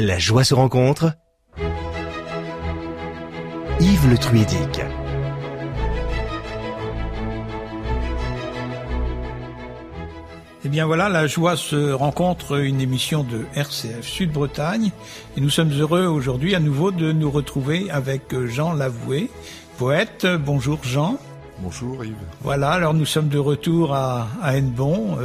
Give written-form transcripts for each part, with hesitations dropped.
La joie se rencontre. Yves Le Truédic. Eh bien voilà, La Joie se rencontre, une émission de RCF Sud-Bretagne. Et nous sommes heureux aujourd'hui à nouveau de nous retrouver avec Jean Lavoué, poète. Bonjour Jean. Bonjour Yves. Voilà, alors nous sommes de retour à Hennebont,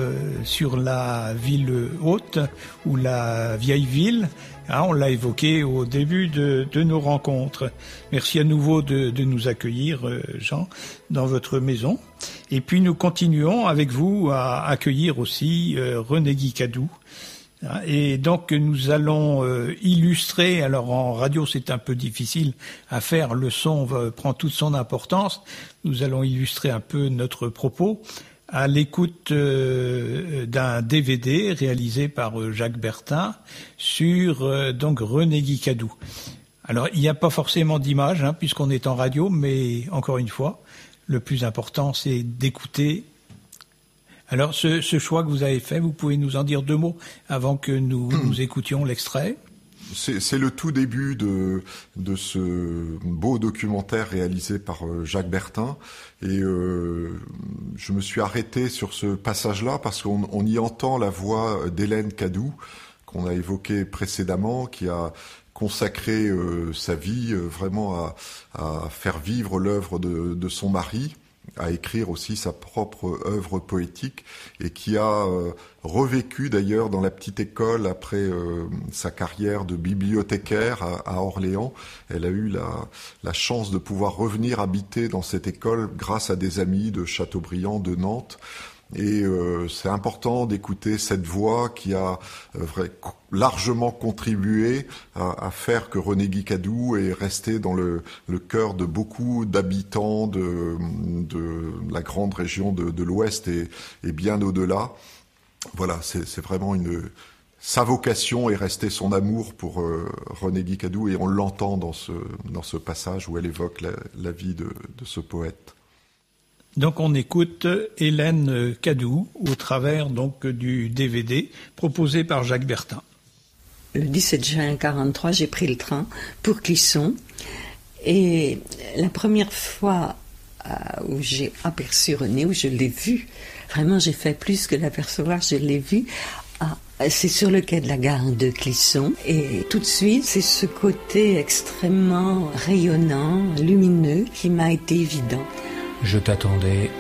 sur la ville haute ou la vieille ville. On l'a évoqué au début de nos rencontres. Merci à nouveau de nous accueillir, Jean, dans votre maison. Et puis nous continuons avec vous à accueillir aussi René Guicadou. Et donc nous allons illustrer, alors en radio c'est un peu difficile à faire, le son prend toute son importance, nous allons illustrer un peu notre propos à l'écoute d'un DVD réalisé par Jacques Bertin sur donc René Guicadou. Alors il n'y a pas forcément d'image puisqu'on est en radio, mais encore une fois, le plus important c'est d'écouter. Alors, ce choix que vous avez fait, vous pouvez nous en dire deux mots avant que nous écoutions l'extrait? C'est le tout début de ce beau documentaire réalisé par Jacques Bertin. Et je me suis arrêté sur ce passage-là parce qu'on y entend la voix d'Hélène Cadou, qu'on a évoquée précédemment, qui a consacré sa vie vraiment à faire vivre l'œuvre de son mari, à écrire aussi sa propre œuvre poétique, et qui a revécu d'ailleurs dans la petite école après sa carrière de bibliothécaire à Orléans. Elle a eu la chance de pouvoir revenir habiter dans cette école grâce à des amis de Châteaubriand, de Nantes. Et c'est important d'écouter cette voix qui a largement contribué à faire que René Guicadou est resté dans le cœur de beaucoup d'habitants de la grande région de l'Ouest et bien au-delà. Voilà, c'est vraiment sa vocation est restée son amour pour René Guicadou, et on l'entend dans ce passage où elle évoque la vie de ce poète. Donc on écoute Hélène Cadou au travers donc du DVD proposé par Jacques Bertin. Le 17 juin 1943, j'ai pris le train pour Clisson, et la première fois où j'ai aperçu René, où je l'ai vu, vraiment j'ai fait plus que l'apercevoir, je l'ai vu, c'est sur le quai de la gare de Clisson, et tout de suite c'est ce côté extrêmement rayonnant, lumineux qui m'a été évident. Je t'attendais,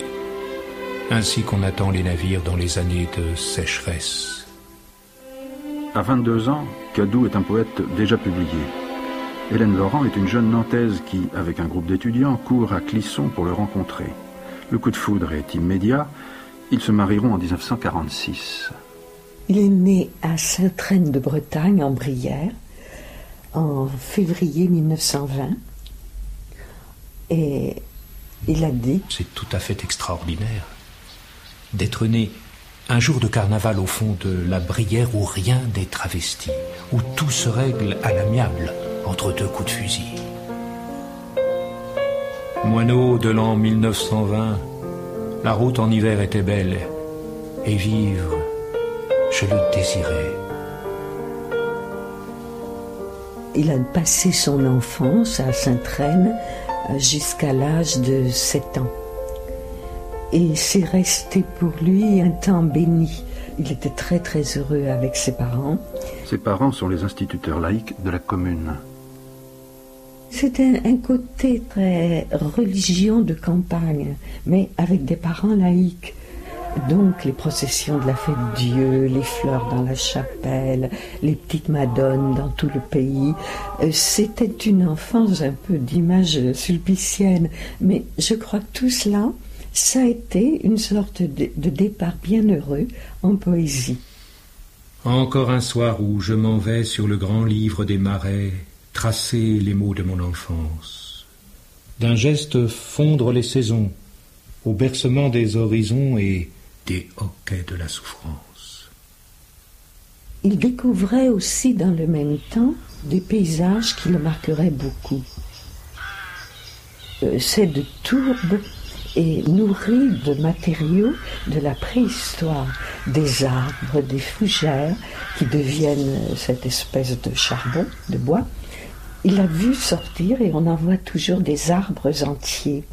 ainsi qu'on attend les navires dans les années de sécheresse. À 22 ans, Cadou est un poète déjà publié. Hélène Laurent est une jeune Nantaise qui, avec un groupe d'étudiants, court à Clisson pour le rencontrer. Le coup de foudre est immédiat. Ils se marieront en 1946. Il est né à Sainte-Reine de Bretagne, en Brière, en février 1920. Et il a dit... C'est tout à fait extraordinaire d'être né un jour de carnaval au fond de la Brière où rien n'est travesti, où tout se règle à l'amiable entre deux coups de fusil. Moineau de l'an 1920, la route en hiver était belle, et vivre, je le désirais. Il a passé son enfance à Sainte-Reine jusqu'à l'âge de 7 ans. Et c'est resté pour lui un temps béni. Il était très très heureux avec ses parents. Ses parents sont les instituteurs laïcs de la commune. C'était un côté très religion de campagne, mais avec des parents laïcs. Donc les processions de la fête Dieu, les fleurs dans la chapelle, les petites madones dans tout le pays. C'était une enfance un peu d'image sulpicienne, mais je crois que tout cela, ça a été une sorte de départ bien heureux en poésie. Encore un soir où je m'en vais sur le grand livre des marais, tracer les mots de mon enfance. D'un geste fondre les saisons, au bercement des horizons et des hoquets de la souffrance. Il découvrait aussi dans le même temps des paysages qui le marqueraient beaucoup. C'est de Tourbe est nourri de matériaux de la préhistoire, des arbres, des fougères qui deviennent cette espèce de charbon, de bois. Il a vu sortir, et on en voit toujours, des arbres entiers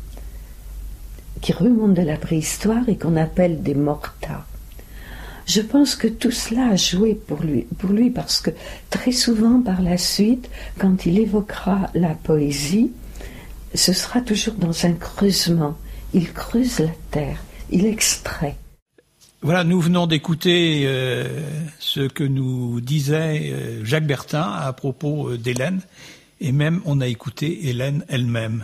qui remontent de la préhistoire et qu'on appelle des mortas. Je pense que tout cela a joué pour lui parce que très souvent par la suite, quand il évoquera la poésie, ce sera toujours dans un creusement. Il creuse la terre, il extrait. Voilà, nous venons d'écouter ce que nous disait Jacques Bertin à propos d'Hélène, et même on a écouté Hélène elle-même.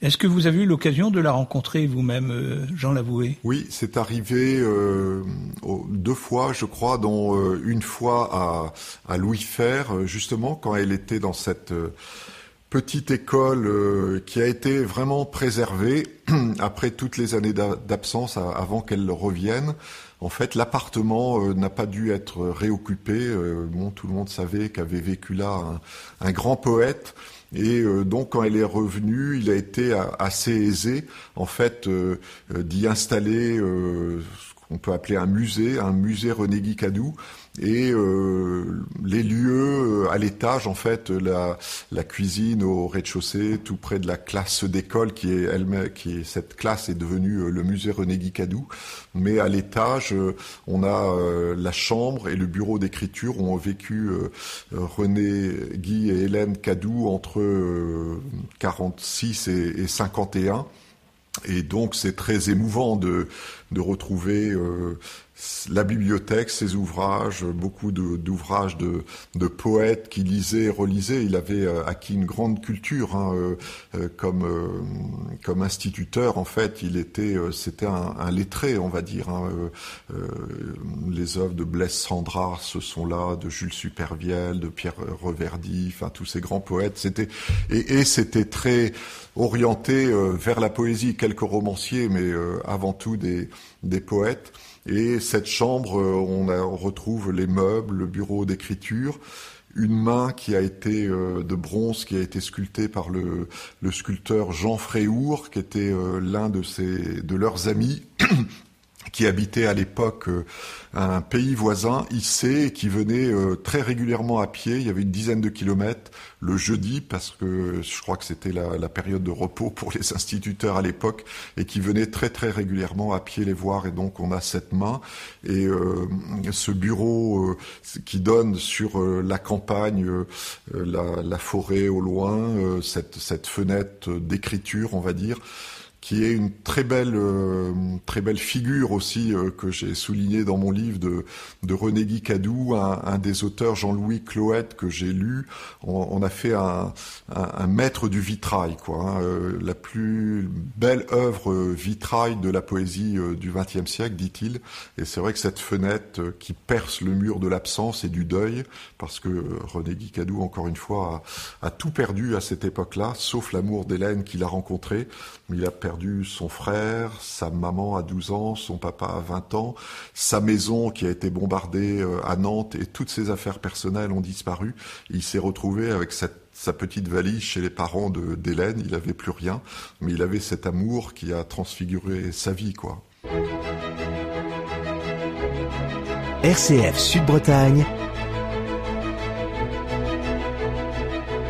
Est-ce que vous avez eu l'occasion de la rencontrer vous-même, Jean Lavoué ? Oui, c'est arrivé 2 fois, je crois, dont une fois à Louis Fer, justement, quand elle était dans cette petite école qui a été vraiment préservée après toutes les années d'absence, avant qu'elle revienne. En fait, l'appartement n'a pas dû être réoccupé. Tout le monde savait qu'avait vécu là un grand poète. Et donc, quand elle est revenue, il a été assez aisé, en fait, d'y installer ce qu'on peut appeler un musée René Guicadou. Et les lieux à l'étage, en fait, la cuisine au rez-de-chaussée, tout près de la classe d'école cette classe est devenue le musée René Guicadou. Mais à l'étage, on a la chambre et le bureau d'écriture où ont vécu René Guy et Hélène Cadou entre 46 et 51. Et donc c'est très émouvant de retrouver la bibliothèque, ses ouvrages, beaucoup d'ouvrages de poètes qui lisaient et relisaient. Il avait acquis une grande culture comme instituteur. En fait, c'était un lettré, on va dire. Les œuvres de Blaise Cendrars, ce sont là, de Jules Supervielle, de Pierre Reverdy, enfin tous ces grands poètes. C'était très orienté vers la poésie, quelques romanciers, mais avant tout des poètes. Et cette chambre, on retrouve les meubles, le bureau d'écriture, une main qui a été de bronze, qui a été sculptée par le sculpteur Jean Fréhour, qui était l'un de leurs amis, qui habitait à l'époque un pays voisin, Issé, et qui venait très régulièrement à pied. Il y avait une dizaine de kilomètres le jeudi, parce que je crois que c'était la période de repos pour les instituteurs à l'époque, et qui venait très très régulièrement à pied les voir. Et donc on a cette main et ce bureau qui donne sur la campagne, la forêt au loin, cette fenêtre d'écriture, on va dire, qui est une très belle figure aussi que j'ai souligné dans mon livre de René Guicadou, un des auteurs, Jean-Louis Cloët, que j'ai lu. On a fait un maître du vitrail, quoi, la plus belle œuvre vitrail de la poésie du XXe siècle, dit-il. Et c'est vrai que cette fenêtre qui perce le mur de l'absence et du deuil, parce que René Guicadou, encore une fois, a tout perdu à cette époque-là, sauf l'amour d'Hélène qu'il a rencontré. Il a perdu son frère, sa maman à 12 ans, son papa à 20 ans, sa maison qui a été bombardée à Nantes, et toutes ses affaires personnelles ont disparu. Il s'est retrouvé avec sa petite valise chez les parents d'Hélène. Il n'avait plus rien, mais il avait cet amour qui a transfiguré sa vie, quoi. RCF Sud-Bretagne,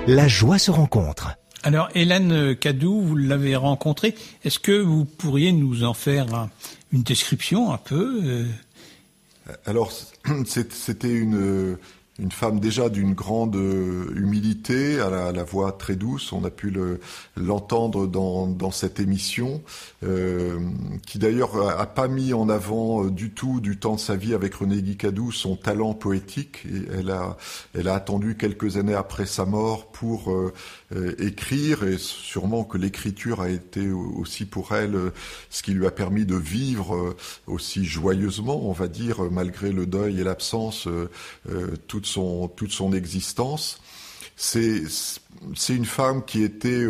la joie se rencontre. Alors, Hélène Cadou, vous l'avez rencontrée. Est-ce que vous pourriez nous en faire une description un peu Alors, c'était une femme déjà d'une grande humilité, à la voix très douce. On a pu l'entendre dans cette émission, qui d'ailleurs a pas mis en avant du tout, du temps de sa vie avec René Guicadou, son talent poétique. Et elle a attendu quelques années après sa mort pour écrire, et sûrement que l'écriture a été aussi pour elle ce qui lui a permis de vivre aussi joyeusement, on va dire, malgré le deuil et l'absence, toute son existence. c'est une femme qui était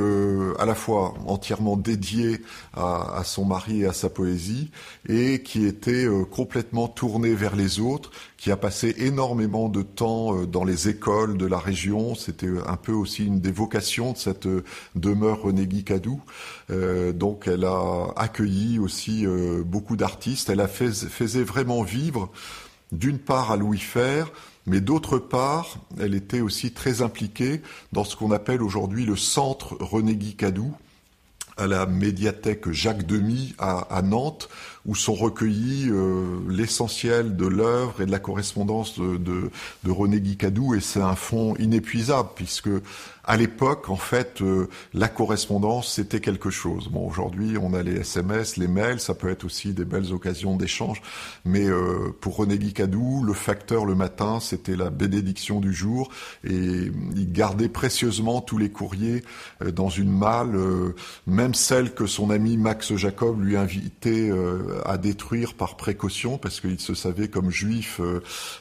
à la fois entièrement dédiée à son mari et à sa poésie, et qui était complètement tournée vers les autres, qui a passé énormément de temps dans les écoles de la région. C'était un peu aussi une des vocations de cette demeure René Guicadou. Donc elle a accueilli aussi beaucoup d'artistes. Elle faisait vraiment vivre, d'une part à Louis Fer, mais d'autre part, elle était aussi très impliquée dans ce qu'on appelle aujourd'hui le centre René Guicadou, à la médiathèque Jacques Demy à Nantes, où sont recueillis l'essentiel de l'œuvre et de la correspondance de René Guicadou, et c'est un fonds inépuisable, puisque à l'époque, en fait, la correspondance, c'était quelque chose. Bon, aujourd'hui, on a les SMS, les mails, ça peut être aussi des belles occasions d'échange, mais pour René Guicadou, le facteur le matin, c'était la bénédiction du jour, et il gardait précieusement tous les courriers dans une malle, même celle que son ami Max Jacob lui invitait à détruire par précaution, parce qu'il se savait comme juif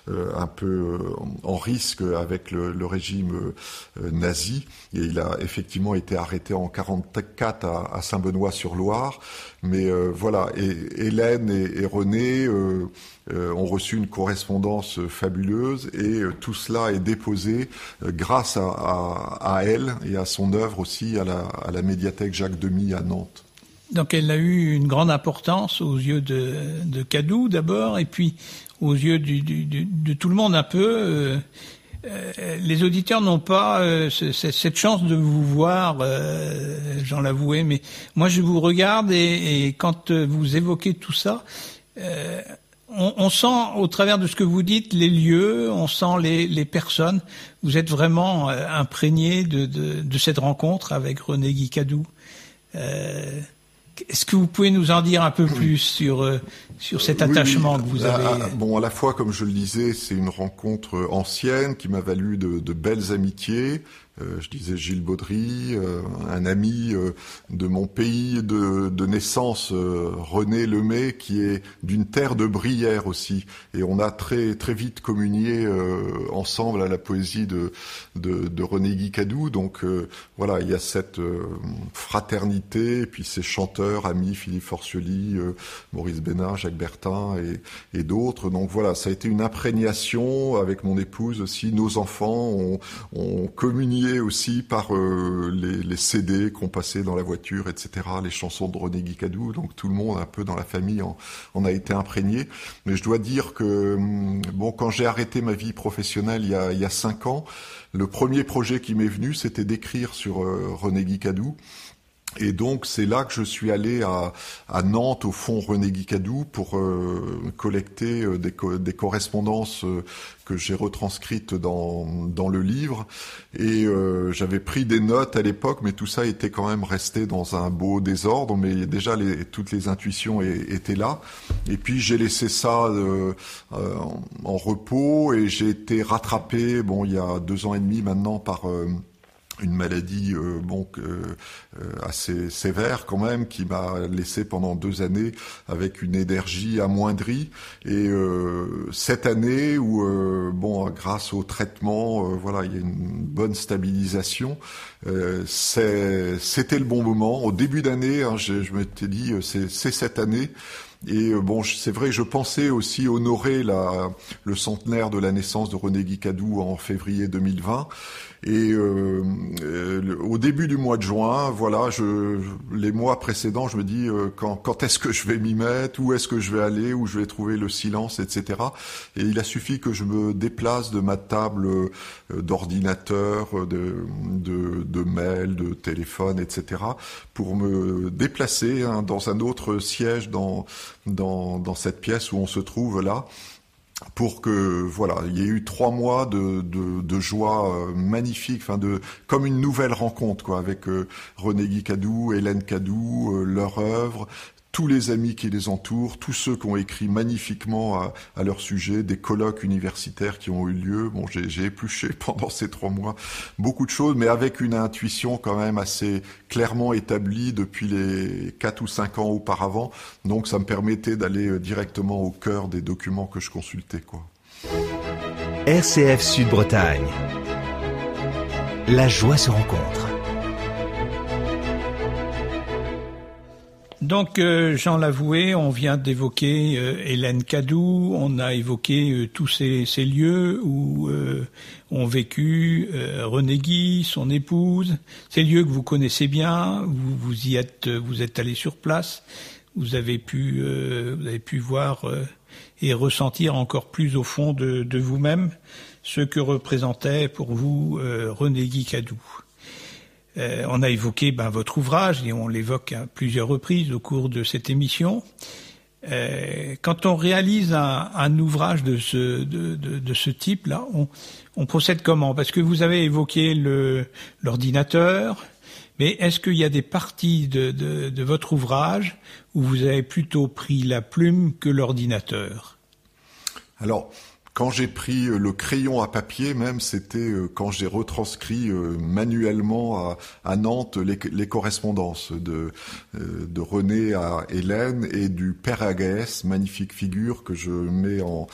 un peu en risque avec le régime nazi. Et il a effectivement été arrêté en 1944 à Saint-Benoît-sur-Loire. Mais voilà, et Hélène et René ont reçu une correspondance fabuleuse, et tout cela est déposé grâce à elle et à son œuvre aussi à la médiathèque Jacques Demy à Nantes. Donc elle a eu une grande importance aux yeux de Cadou d'abord, et puis aux yeux de tout le monde un peu. Les auditeurs n'ont pas cette chance de vous voir, j'en l'avouais, mais moi je vous regarde, et quand vous évoquez tout ça, on sent au travers de ce que vous dites les lieux, on sent les personnes. Vous êtes vraiment imprégné de cette rencontre avec René Guicadou. Est-ce que vous pouvez nous en dire un peu plus sur cet attachement que vous avez? Bon, à la fois, comme je le disais, c'est une rencontre ancienne qui m'a valu de belles amitiés. Je disais Gilles Baudry, un ami de mon pays de naissance, René Lemay, qui est d'une terre de Brière aussi. Et on a très très vite communié ensemble à la poésie de René Guicadou. Donc voilà, il y a cette fraternité, et puis ces chanteurs, amis, Philippe Forcioli, Maurice Bénard, Jacques Bertin et d'autres. Donc voilà, ça a été une imprégnation avec mon épouse aussi. Nos enfants ont communié aussi par les CD qu'on passait dans la voiture, etc., les chansons de René Guicadou. Donc tout le monde, un peu dans la famille, en a été imprégné. Mais je dois dire que bon, quand j'ai arrêté ma vie professionnelle il y a 5 ans, le premier projet qui m'est venu, c'était d'écrire sur René Guicadou. Et donc c'est là que je suis allé à Nantes, au fonds René Guicadou, pour collecter des correspondances que j'ai retranscrites dans le livre. Et j'avais pris des notes à l'époque, mais tout ça était quand même resté dans un beau désordre. Mais déjà toutes les intuitions étaient là. Et puis j'ai laissé ça en repos, et j'ai été rattrapé, bon, il y a 2 ans et demi maintenant, par une maladie assez sévère quand même, qui m'a laissé pendant 2 années avec une énergie amoindrie. Et cette année où grâce au traitement, voilà, il y a une bonne stabilisation. C'était le bon moment. Au début d'année, je m'étais dit c'est cette année. Et bon, c'est vrai, je pensais aussi honorer le centenaire de la naissance de René Guicadou en février 2020. Et au début du mois de juin, voilà, les mois précédents, je me dis quand est-ce que je vais m'y mettre, où est-ce que je vais aller, où je vais trouver le silence, etc. Et il a suffi que je me déplace de ma table d'ordinateur, de mail, de téléphone, etc. pour me déplacer dans un autre siège dans cette pièce où on se trouve là, pour que voilà, il y ait eu 3 mois de joie magnifique, comme une nouvelle rencontre, quoi, avec René Guicadou, Hélène Cadou, leur œuvre, tous les amis qui les entourent, tous ceux qui ont écrit magnifiquement à leur sujet, des colloques universitaires qui ont eu lieu. Bon, j'ai épluché pendant ces 3 mois beaucoup de choses, mais avec une intuition quand même assez clairement établie depuis les 4 ou 5 ans auparavant. Donc ça me permettait d'aller directement au cœur des documents que je consultais, quoi. RCF Sud-Bretagne. La joie se rencontre. Donc, Jean Lavoué, on vient d'évoquer Hélène Cadou, on a évoqué tous ces lieux où ont vécu René Guy, son épouse, ces lieux que vous connaissez bien, vous êtes allé sur place, vous avez pu voir et ressentir encore plus au fond de vous-même ce que représentait pour vous René Guy Cadou. On a évoqué votre ouvrage et on l'évoque à plusieurs reprises au cours de cette émission. Quand on réalise un ouvrage de ce type-là, on procède comment? Parce que vous avez évoqué l'ordinateur, mais est-ce qu'il y a des parties de votre ouvrage où vous avez plutôt pris la plume que l'ordinateur? Alors, quand j'ai pris le crayon à papier, même, c'était quand j'ai retranscrit manuellement à Nantes les correspondances de René à Hélène et du père Agaès, magnifique figure que je mets en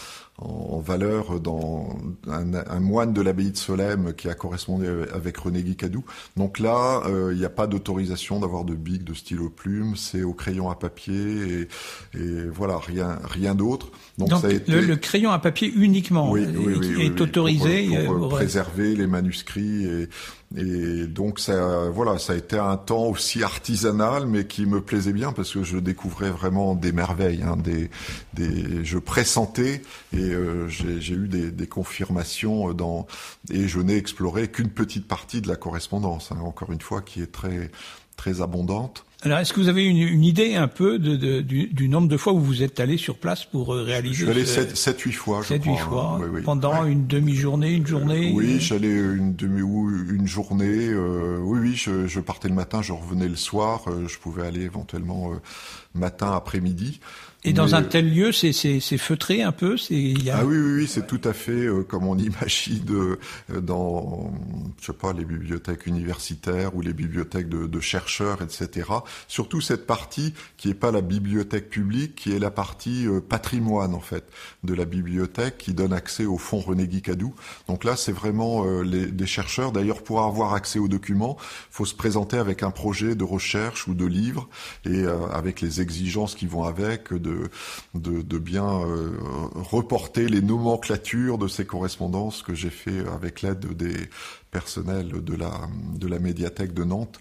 valeur dans un moine de l'abbaye de Solesmes qui a correspondu avec René Guy Cadou. Donc là, il n'y a pas d'autorisation d'avoir de bic, de stylo plume, c'est au crayon à papier et voilà, rien d'autre. Donc ça a été... le crayon à papier uniquement est autorisé pour préserver les manuscrits et donc ça a été un temps aussi artisanal, mais qui me plaisait bien parce que je découvrais vraiment des merveilles, je pressentais et j'ai eu des confirmations et je n'ai exploré qu'une petite partie de la correspondance, encore une fois, qui est très très abondante. Alors, est-ce que vous avez une idée un peu du nombre de fois où vous êtes allé sur place pour réaliser? Je suis allé 7-8 fois, je crois. 7-8 fois, oui. Pendant une demi-journée, une journée? Oui, j'allais une journée. Je partais le matin, je revenais le soir. Je pouvais aller éventuellement matin, après-midi. Et dans un tel lieu, c'est feutré un peu, Ah oui, c'est tout à fait comme on imagine dans, je sais pas, les bibliothèques universitaires ou les bibliothèques de chercheurs, etc. Surtout cette partie qui est pas la bibliothèque publique, qui est la partie patrimoine en fait de la bibliothèque, qui donne accès au fonds René Guy Cadou. Donc là, c'est vraiment des chercheurs. D'ailleurs, pour avoir accès aux documents, faut se présenter avec un projet de recherche ou de livre et avec les exigences qui vont avec de bien reporter les nomenclatures de ces correspondances que j'ai fait avec l'aide des personnels de la médiathèque de Nantes.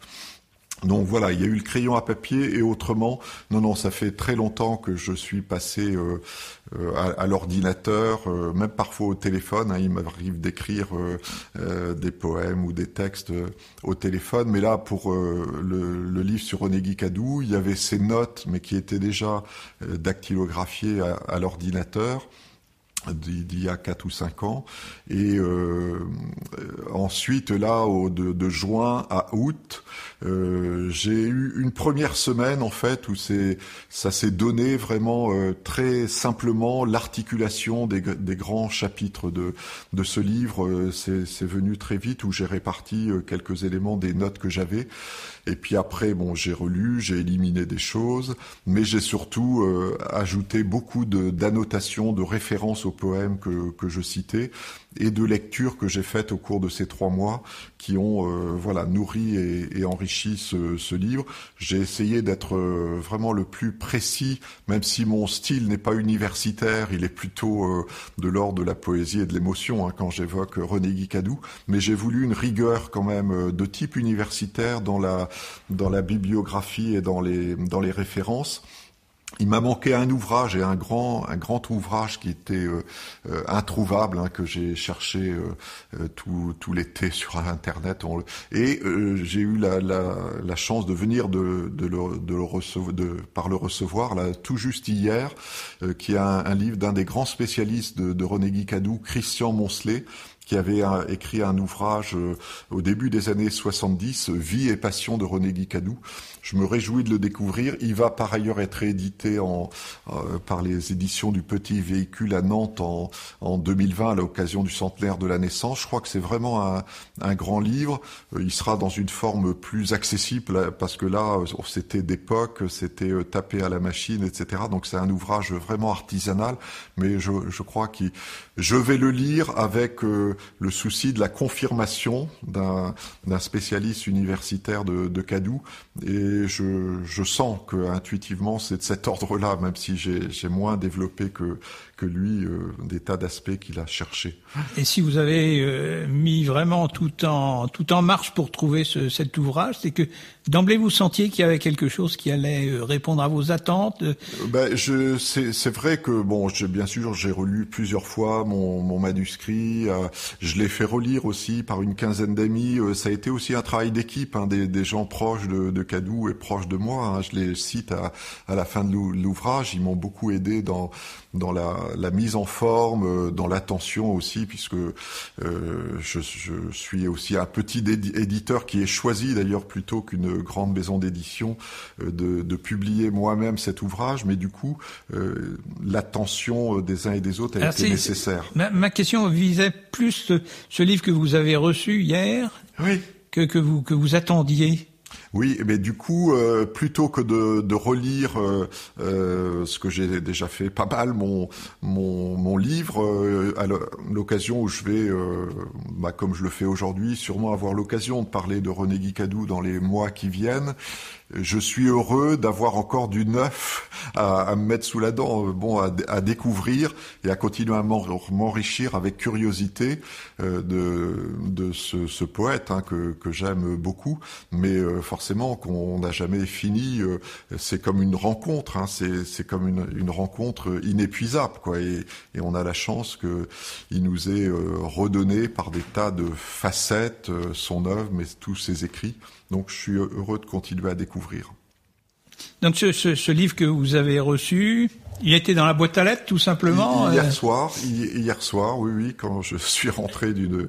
Donc voilà, il y a eu le crayon à papier et autrement, non, ça fait très longtemps que je suis passé à l'ordinateur, même parfois au téléphone. Il m'arrive d'écrire des poèmes ou des textes au téléphone, mais là pour le livre sur René Guy Cadou, il y avait ces notes, mais qui étaient déjà dactylographiées à l'ordinateur d'il y a 4 ou 5 ans. Et ensuite, là, de juin à août, j'ai eu une première semaine, en fait, où ça s'est donné vraiment très simplement l'articulation des grands chapitres de ce livre. C'est venu très vite, où j'ai réparti quelques éléments des notes que j'avais. Et puis après, j'ai relu, j'ai éliminé des choses, mais j'ai surtout ajouté beaucoup d'annotations, de références aux poèmes que je citais, et de lectures que j'ai faites au cours de ces 3 mois, qui ont nourri et enrichi ce livre. J'ai essayé d'être vraiment le plus précis, même si mon style n'est pas universitaire, il est plutôt de l'ordre de la poésie et de l'émotion, quand j'évoque René Guy Cadou, mais j'ai voulu une rigueur quand même de type universitaire dans la bibliographie et dans les références. Il m'a manqué un ouvrage, et un grand ouvrage qui était introuvable, que j'ai cherché tout l'été sur Internet. J'ai eu la chance de venir par le recevoir là tout juste hier, qui est un livre d'un des grands spécialistes de René Guy Cadou, Christian Moncelet, qui avait écrit un ouvrage au début des années 70, Vie et passion de René Guy Cadou. Je me réjouis de le découvrir. Il va par ailleurs être édité par les éditions du Petit Véhicule à Nantes en 2020 à l'occasion du centenaire de la naissance. Je crois que c'est vraiment un grand livre. Il sera dans une forme plus accessible parce que là, c'était d'époque, c'était tapé à la machine, etc. Donc c'est un ouvrage vraiment artisanal, mais je crois que je vais le lire avec le souci de la confirmation d'un spécialiste universitaire de Cadou, et je sens que intuitivement c'est de cet ordre-là, même si j'ai moins développé que lui des tas d'aspects qu'il a cherchés. Et si vous avez mis vraiment tout en marche pour trouver cet ouvrage, c'est que d'emblée vous sentiez qu'il y avait quelque chose qui allait répondre à vos attentes? C'est vrai que bien sûr j'ai relu plusieurs fois mon manuscrit, je l'ai fait relire aussi par une quinzaine d'amis. Ça a été aussi un travail d'équipe, des gens proches de Cadou et proches de moi. Je les cite à la fin de l'ouvrage. Ils m'ont beaucoup aidé dans la mise en forme, dans l'attention aussi, puisque je suis aussi un petit éditeur qui est choisi d'ailleurs plutôt qu'une grande maison d'édition de publier moi-même cet ouvrage, mais du coup l'attention des uns et des autres a été nécessaire. Ma question visait plus ce livre que vous avez reçu hier, oui, que vous attendiez. Oui, mais du coup, plutôt que de relire ce que j'ai déjà fait pas mal, mon livre, à l'occasion où je vais, comme je le fais aujourd'hui, sûrement avoir l'occasion de parler de René Guicadou dans les mois qui viennent, je suis heureux d'avoir encore du neuf à me mettre sous la dent, à découvrir et à continuer à m'enrichir avec curiosité de ce poète que j'aime beaucoup, mais forcément qu'on n'a jamais fini. C'est comme une rencontre, c'est comme une rencontre inépuisable, quoi. Et on a la chance que il nous ait redonné par des tas de facettes son œuvre, mais tous ses écrits. Donc je suis heureux de continuer à découvrir. Donc ce livre que vous avez reçu, il était dans la boîte à lettres tout simplement. Hier soir, oui, quand je suis rentré d'une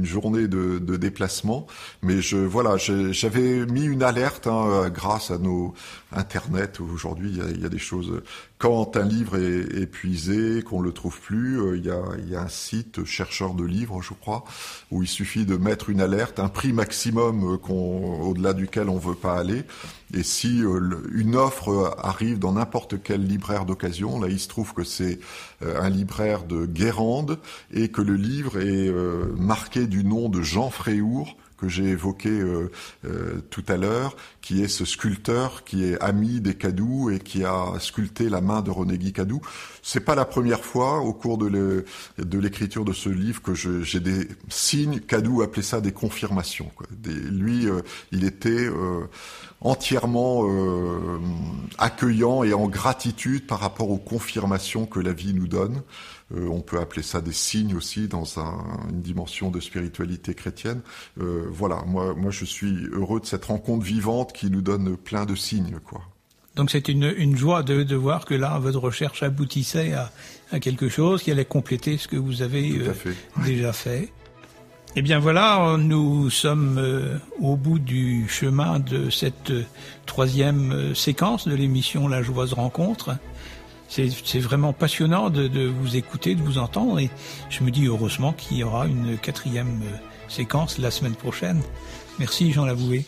journée de déplacement, mais j'avais mis une alerte grâce à nos internet. Aujourd'hui, il y a des choses. Quand un livre est épuisé, qu'on le trouve plus, il y a un site chercheur de livres, je crois, où il suffit de mettre une alerte, un prix maximum au-delà duquel on veut pas aller. Et si une offre arrive dans n'importe quel libraire d'occasion, là il se trouve que c'est un libraire de Guérande et que le livre est marqué du nom de Jean Fréhour, que j'ai évoqué tout à l'heure, qui est ce sculpteur qui est ami des Cadou et qui a sculpté la main de René Guicadou. C'est pas la première fois au cours de l'écriture de ce livre que j'ai des signes. Cadou appelait ça des confirmations, quoi. Lui, il était entièrement accueillant et en gratitude par rapport aux confirmations que la vie nous donne. On peut appeler ça des signes aussi dans une dimension de spiritualité chrétienne. Moi je suis heureux de cette rencontre vivante qui nous donne plein de signes, quoi. Donc c'est une joie de voir que là votre recherche aboutissait à quelque chose qui allait compléter ce que vous avez déjà fait. Eh bien voilà, nous sommes au bout du chemin de cette troisième séquence de l'émission La Joyeuse Rencontre. C'est vraiment passionnant de vous écouter, de vous entendre, et je me dis heureusement qu'il y aura une quatrième séquence la semaine prochaine. Merci Jean Lavoué.